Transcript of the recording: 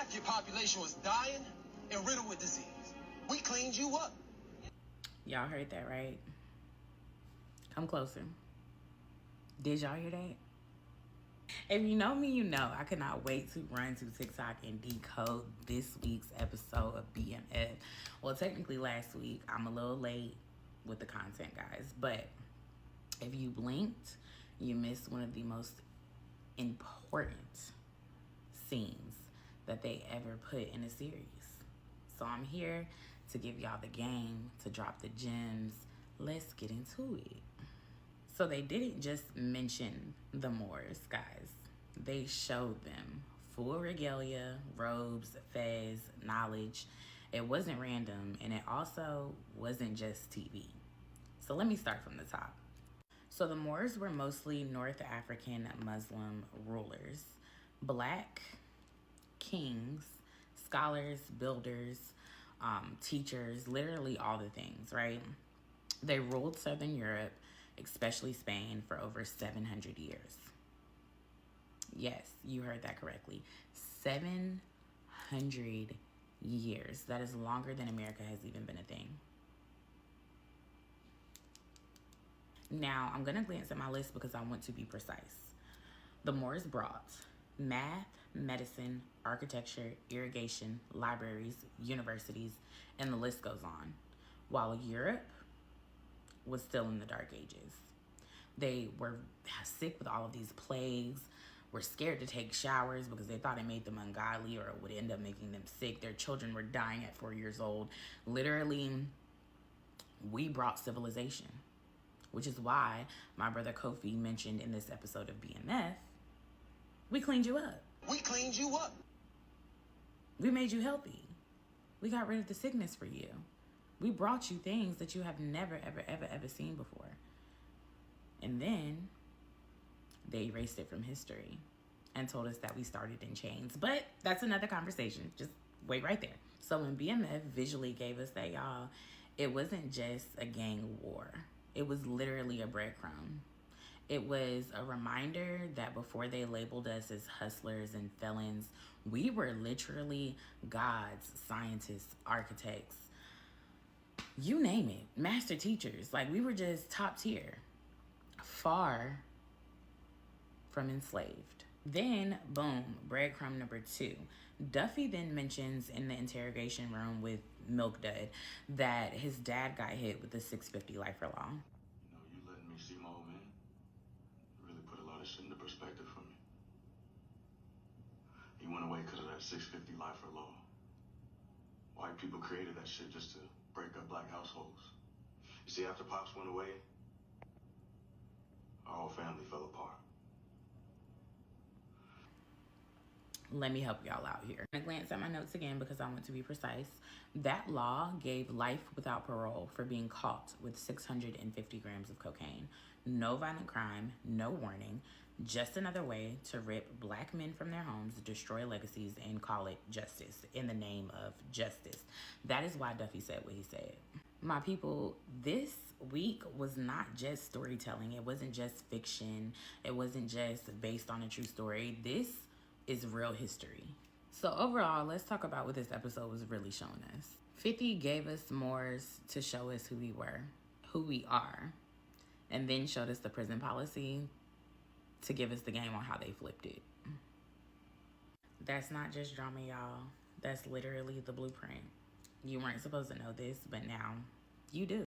half your population was dying and riddled with disease. We cleaned you up. Y'all heard that, right? Come closer. Did y'all hear that? If you know me, you know I cannot wait to run to TikTok and decode this week's episode of BMF. Well, technically last week. I'm a little late with the content, guys. But if you blinked, you missed one of the most important scenes that they ever put in a series. So I'm here to give y'all the game, to drop the gems. Let's get into it. So they didn't just mention the Moors, guys. They showed them full regalia, robes, fez, knowledge. It wasn't random, and it also wasn't just TV. So let me start from the top. So the Moors were mostly North African Muslim rulers, Black kings, scholars, builders, teachers, literally all the things, right? They ruled Southern Europe, especially Spain, for over 700 years. Yes, you heard that correctly. 700 years. That is longer than America has even been a thing. Now, I'm going to glance at my list because I want to be precise. The Moors brought math, medicine, architecture, irrigation, libraries, universities, and the list goes on. While Europe was still in the Dark Ages. They were sick with all of these plagues, were scared to take showers because they thought it made them ungodly or it would end up making them sick. Their children were dying at 4 years old. Literally, we brought civilization, which is why my brother Kofi mentioned in this episode of BMF, we cleaned you up. We cleaned you up. We made you healthy. We got rid of the sickness for you. We brought you things that you have never, ever seen before. And then they erased it from history and told us that we started in chains. But that's another conversation. Just wait right there. So when BMF visually gave us that, y'all, it wasn't just a gang war. It was literally a breadcrumb. It was a reminder that before they labeled us as hustlers and felons, we were literally gods, scientists, architects, you name it, master teachers. Like, we were just top tier, far from enslaved. Then, boom, breadcrumb number 2. Duffy then mentions in the interrogation room with Milk Dud that his dad got hit with the 650 life for law. You know, you letting me see my old man really put a lot of shit into perspective for me. He went away because of that 650 life for law. White people created that shit just to break up black households. You see, after Pops went away, our whole family fell apart. Let me help y'all out here. I'm gonna glance at my notes again because I want to be precise. That law gave life without parole for being caught with 650 grams of cocaine. No violent crime, no warning, just another way to rip black men from their homes, destroy legacies, and call it justice in the name of justice. That is why Duffy said what he said. My people, this week was not just storytelling. It wasn't just fiction. It wasn't just based on a true story. This is real history. So overall, let's talk about what this episode was really showing us. 50 gave us Moors to show us who we were, who we are, and then showed us the prison policy to give us the game on how they flipped it. That's not just drama, y'all. That's literally the blueprint. You weren't supposed to know this, but now you do.